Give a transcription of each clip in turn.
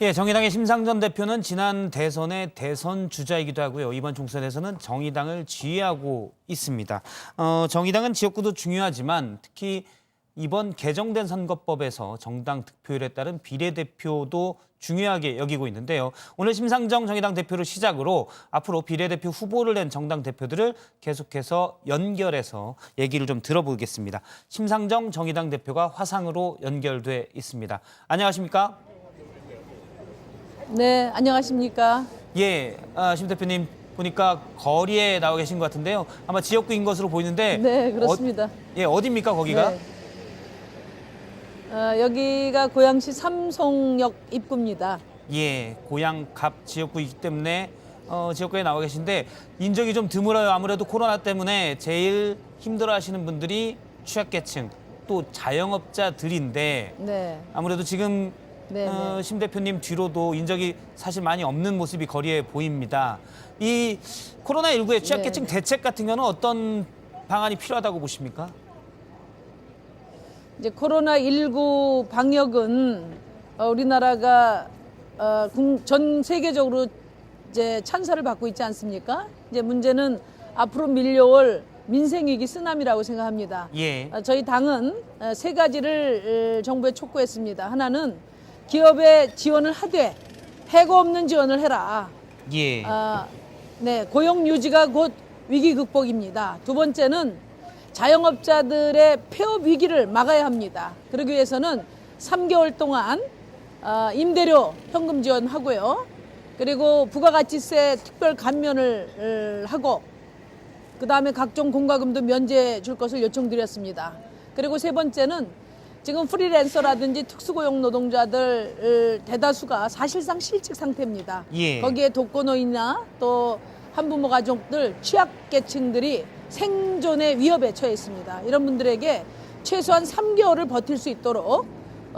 예, 정의당의 심상정 대표는 지난 대선의 대선 주자이기도 하고요. 이번 총선에서는 정의당을 지휘하고 있습니다. 정의당은 지역구도 중요하지만 특히 이번 개정된 선거법에서 정당 득표율에 따른 비례대표도 중요하게 여기고 있는데요. 오늘 심상정 정의당 대표를 시작으로 앞으로 비례대표 후보를 낸 정당 대표들을 계속해서 연결해서 얘기를 좀 들어보겠습니다. 심상정 정의당 대표가 화상으로 연결돼 있습니다. 안녕하십니까? 네, 안녕하십니까? 예, 심 대표님 보니까 거리에 나와 계신 것 같은데요. 아마 지역구인 것으로 보이는데 네, 그렇습니다. 어디입니까 거기가? 네. 여기가 고양시 삼송역 입구입니다. 예, 고양 갑 지역구이기 때문에 지역구에 나와 계신데 인적이 좀 드물어요. 아무래도 코로나 때문에 제일 힘들어하시는 분들이 취약계층 또 자영업자들인데 네, 아무래도 지금 네, 네. 심 대표님 뒤로도 인적이 사실 많이 없는 모습이 거리에 보입니다. 이 코로나19의 취약계층 네, 네. 대책 같은 경우는 어떤 방안이 필요하다고 보십니까? 이제 코로나19 방역은 우리나라가 전 세계적으로 이제 찬사를 받고 있지 않습니까? 이제 문제는 앞으로 밀려올 민생위기 쓰나미라고 생각합니다. 예. 저희 당은 세 가지를 정부에 촉구했습니다. 하나는 기업에 지원을 하되 해고 없는 지원을 해라. 예. 네, 고용 유지가 곧 위기 극복입니다. 두 번째는 자영업자들의 폐업 위기를 막아야 합니다. 그러기 위해서는 3개월 동안 임대료 현금 지원하고요. 그리고 부가가치세 특별 감면을 하고 그다음에 각종 공과금도 면제해 줄 것을 요청드렸습니다. 그리고 세 번째는 지금 프리랜서라든지 특수고용 노동자들 대다수가 사실상 실직 상태입니다. 예. 거기에 독거노인이나 또 한부모 가족들 취약계층들이 생존의 위협에 처해 있습니다. 이런 분들에게 최소한 3개월을 버틸 수 있도록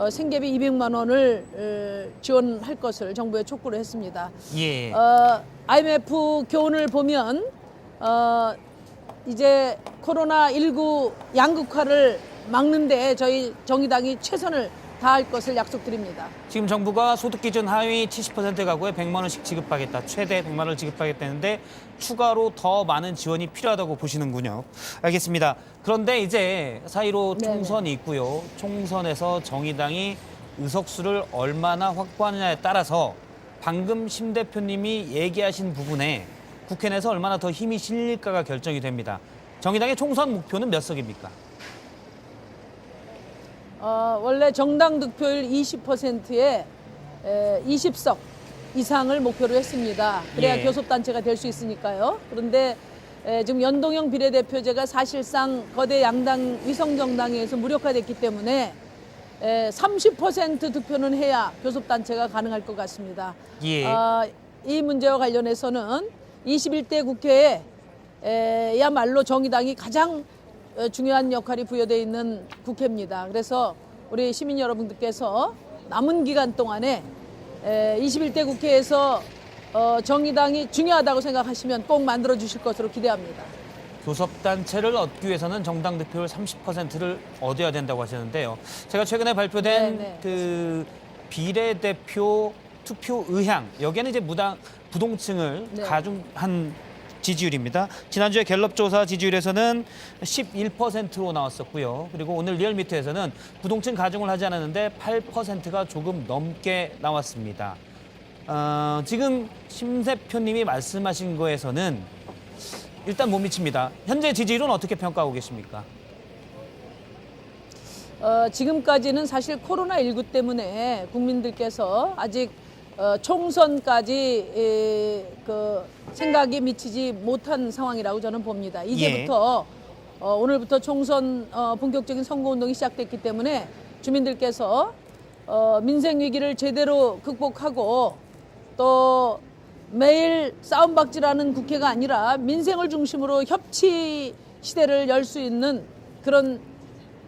생계비 200만 원을 지원할 것을 정부에 촉구를 했습니다. 예. IMF 교훈을 보면 이제 코로나19 양극화를 막는데 저희 정의당이 최선을 다할 것을 약속드립니다. 지금 정부가 소득 기준 하위 70% 가구에 100만 원씩 지급하겠다. 최대 100만 원을 지급하겠다는데 추가로 더 많은 지원이 필요하다고 보시는군요. 알겠습니다. 그런데 이제 4.15 네네. 총선이 있고요. 총선에서 정의당이 의석수를 얼마나 확보하느냐에 따라서 방금 심 대표님이 얘기하신 부분에 국회 내에서 얼마나 더 힘이 실릴까가 결정이 됩니다. 정의당의 총선 목표는 몇 석입니까? 원래 정당 득표율 20%에 20석 이상을 목표로 했습니다. 그래야 예. 교섭단체가 될 수 있으니까요. 그런데 지금 연동형 비례대표제가 사실상 거대 양당 위성정당에서 무력화됐기 때문에 30% 득표는 해야 교섭단체가 가능할 것 같습니다. 예. 이 문제와 관련해서는 21대 국회에 야말로 정의당이 가장 중요한 역할이 부여되어 있는 국회입니다. 그래서 우리 시민 여러분들께서 남은 기간 동안에 21대 국회에서 정의당이 중요하다고 생각하시면 꼭 만들어 주실 것으로 기대합니다. 교섭단체를 얻기 위해서는 정당 득표율 30%를 얻어야 된다고 하셨는데요. 제가 최근에 발표된 네네. 그 비례대표 투표 의향, 여기에는 이제 부동층을 네. 가중한 지지율입니다. 지난주에 갤럽 조사 지지율에서는 11%로 나왔었고요. 그리고 오늘 리얼미터에서는 부동층 가중을 하지 않았는데 8%가 조금 넘게 나왔습니다. 지금 심 대표님이 말씀하신 거에서는 일단 못 미칩니다. 현재 지지율은 어떻게 평가하고 계십니까? 지금까지는 사실 코로나19 때문에 국민들께서 아직 총선까지 그 생각이 미치지 못한 상황이라고 저는 봅니다. 이제부터 오늘부터 총선 본격적인 선거운동이 시작됐기 때문에 주민들께서 민생 위기를 제대로 극복하고 또 매일 싸움박질하는 국회가 아니라 민생을 중심으로 협치 시대를 열 수 있는 그런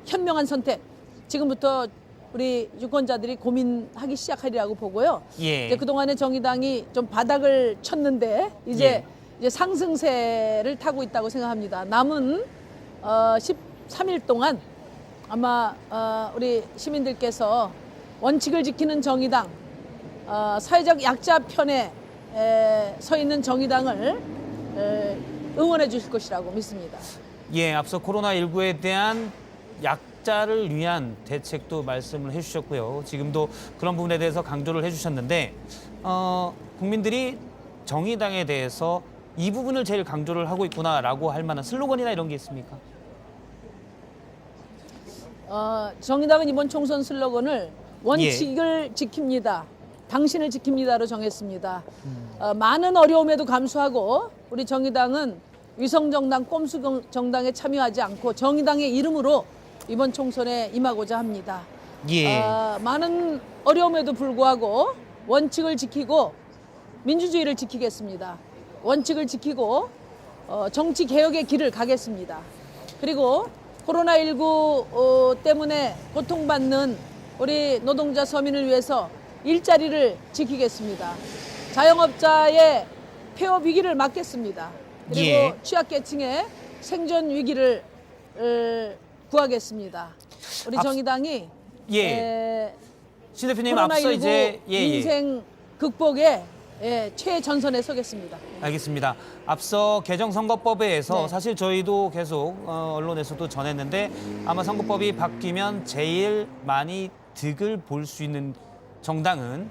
현명한 선택, 지금부터 우리 유권자들이 고민하기 시작하리라고 보고요. 예. 이제 그동안에 정의당이 좀 바닥을 쳤는데 이제 상승세를 타고 있다고 생각합니다. 남은 13일 동안 아마 우리 시민들께서 원칙을 지키는 정의당, 사회적 약자 편에 서 있는 정의당을 응원해 주실 것이라고 믿습니다. 예, 앞서 코로나19에 대한 약자를 위한 대책도 말씀을 해주셨고요. 지금도 그런 부분에 대해서 강조를 해주셨는데 국민들이 정의당에 대해서 이 부분을 제일 강조를 하고 있구나라고 할 만한 슬로건이나 이런 게 있습니까? 정의당은 이번 총선 슬로건을 원칙을 지킵니다. 당신을 지킵니다로 정했습니다. 많은 어려움에도 감수하고 우리 정의당은 위성정당, 꼼수정당에 참여하지 않고 정의당의 이름으로 이번 총선에 임하고자 합니다. 예. 많은 어려움에도 불구하고 원칙을 지키고 민주주의를 지키겠습니다. 원칙을 지키고 정치 개혁의 길을 가겠습니다. 그리고 코로나19 때문에 고통받는 우리 노동자 서민을 위해서 일자리를 지키겠습니다. 자영업자의 폐업 위기를 막겠습니다. 그리고 예. 취약계층의 생존 위기를 구하겠습니다. 우리 정의당이 신 대표님 코로나19 앞서 이제 민생 극복에 최전선에 서겠습니다. 알겠습니다. 앞서 개정선거법에 의해서 네. 사실 저희도 계속 언론에서도 전했는데 아마 선거법이 바뀌면 제일 많이 득을 볼 수 있는 정당은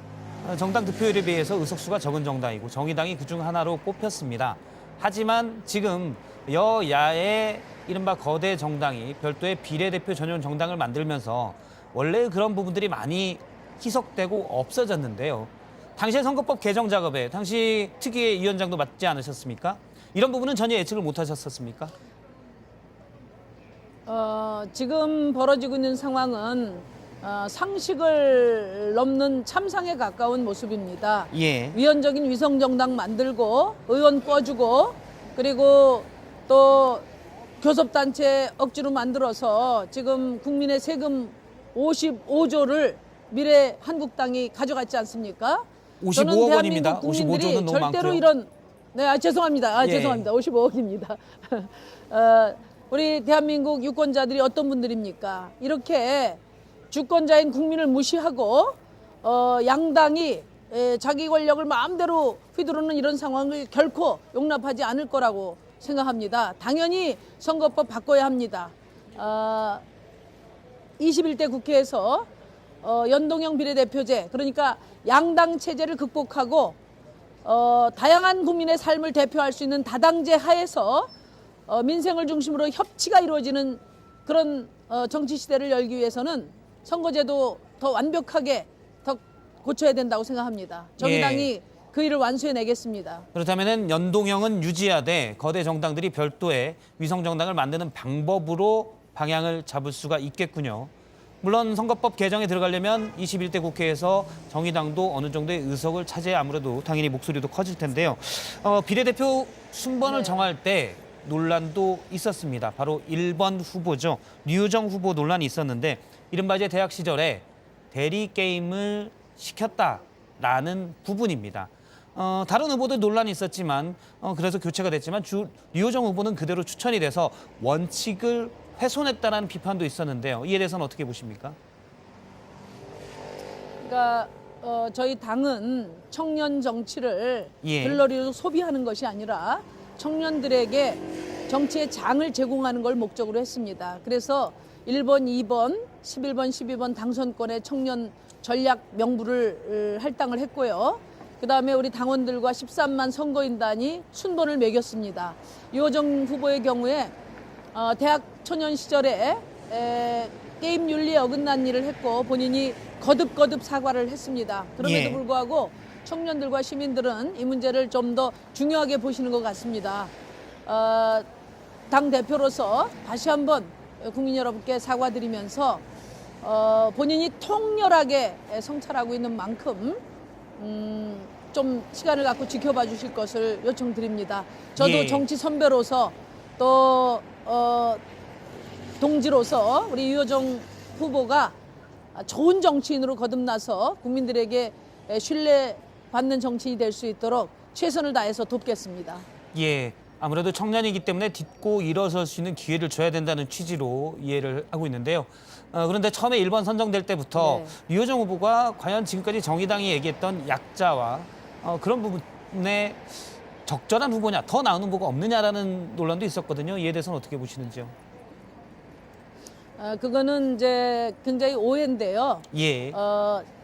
정당 득표율에 비해서 의석수가 적은 정당이고 정의당이 그중 하나로 꼽혔습니다. 하지만 지금 여야의 이른바 거대 정당이 별도의 비례대표 전용 정당을 만들면서 원래 그런 부분들이 많이 희석되고 없어졌는데요. 당시의 선거법 개정 작업에 당시 특위의 위원장도 맡지 않으셨습니까? 이런 부분은 전혀 예측을 못 하셨었습니까? 지금 벌어지고 있는 상황은 상식을 넘는 참상에 가까운 모습입니다. 예. 위헌적인 위성정당 만들고 의원 꿔주고 그리고 또 교섭단체 억지로 만들어서 지금 국민의 세금 55조를 미래 한국당이 가져갔지 않습니까? 55억 원입니다. 대한민국 국민들이 55조는 너무 절대로 많고요. 이런 죄송합니다. 예. 죄송합니다. 55억입니다. 우리 대한민국 유권자들이 어떤 분들입니까? 이렇게 주권자인 국민을 무시하고 양당이 자기 권력을 마음대로 휘두르는 이런 상황을 결코 용납하지 않을 거라고 생각합니다. 당연히 선거법 바꿔야 합니다. 21대 국회에서 연동형 비례대표제, 그러니까 양당 체제를 극복하고 다양한 국민의 삶을 대표할 수 있는 다당제 하에서 민생을 중심으로 협치가 이루어지는 그런 정치 시대를 열기 위해서는 선거제도 더 완벽하게 더 고쳐야 된다고 생각합니다. 정의당이 그 일을 완수해내겠습니다. 그렇다면 연동형은 유지하되 거대 정당들이 별도의 위성 정당을 만드는 방법으로 방향을 잡을 수가 있겠군요. 물론 선거법 개정에 들어가려면 21대 국회에서 정의당도 어느 정도의 의석을 차지해 아무래도 당연히 목소리도 커질 텐데요. 비례대표 순번을 정할 때 논란도 있었습니다. 바로 1번 후보죠. 류호정 후보 논란이 있었는데 이른바 이제 대학 시절에 대리 게임을 시켰다라는 부분입니다. 다른 후보들 논란이 있었지만 그래서 교체가 됐지만 류호정 후보는 그대로 추천이 돼서 원칙을 훼손했다는 비판도 있었는데요. 이에 대해서는 어떻게 보십니까? 그러니까 저희 당은 청년 정치를 예. 들러리로 소비하는 것이 아니라 청년들에게 정치의 장을 제공하는 걸 목적으로 했습니다. 그래서 1번, 2번, 11번, 12번 당선권의 청년 전략 명부를 할당을 했고요. 그다음에 우리 당원들과 13만 선거인단이 순번을 매겼습니다. 유호정 후보의 경우에 대학 초년 시절에 게임 윤리에 어긋난 일을 했고 본인이 거듭 사과를 했습니다. 그럼에도 불구하고 청년들과 시민들은 이 문제를 좀 더 중요하게 보시는 것 같습니다. 당 대표로서 다시 한번 국민 여러분께 사과드리면서 본인이 통렬하게 성찰하고 있는 만큼 좀 시간을 갖고 지켜봐 주실 것을 요청드립니다. 저도 정치 선배로서 또 동지로서 우리 유호정 후보가 좋은 정치인으로 거듭나서 국민들에게 신뢰받는 정치인이 될 수 있도록 최선을 다해서 돕겠습니다. 예, 아무래도 청년이기 때문에 딛고 일어설 수 있는 기회를 줘야 된다는 취지로 이해를 하고 있는데요. 그런데 처음에 1번 선정될 때부터 네. 유호정 후보가 과연 지금까지 정의당이 얘기했던 약자와 그런 부분에 적절한 후보냐, 더 나은 후보가 없느냐라는 논란도 있었거든요. 이에 대해서는 어떻게 보시는지요? 그거는 이제 굉장히 오해인데요. 예.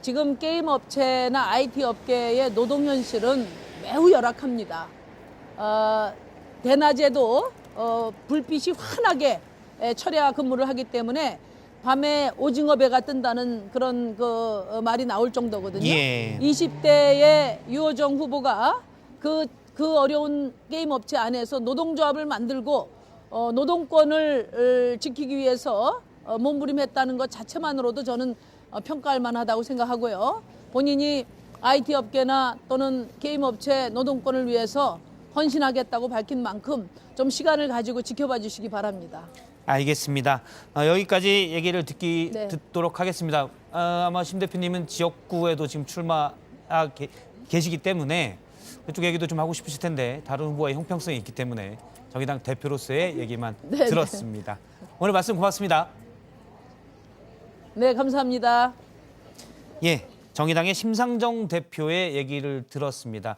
지금 게임 업체나 IT 업계의 노동 현실은 매우 열악합니다. 대낮에도 불빛이 환하게 철야 근무를 하기 때문에 밤에 오징어 배가 뜬다는 그런 그 말이 나올 정도거든요. 예. 20대의 유호정 후보가 그 어려운 게임 업체 안에서 노동조합을 만들고 노동권을 지키기 위해서 몸부림했다는 것 자체만으로도 저는 평가할 만하다고 생각하고요. 본인이 IT 업계나 또는 게임 업체 노동권을 위해서 헌신하겠다고 밝힌 만큼 좀 시간을 가지고 지켜봐 주시기 바랍니다. 알겠습니다. 여기까지 얘기를 네. 듣도록 하겠습니다. 아마 심 대표님은 지역구에도 지금 계시기 때문에 그쪽 얘기도 좀 하고 싶으실 텐데 다른 후보와의 형평성이 있기 때문에 정의당 대표로서의 얘기만 네, 들었습니다. 오늘 말씀 고맙습니다. 네, 감사합니다. 예, 정의당의 심상정 대표의 얘기를 들었습니다.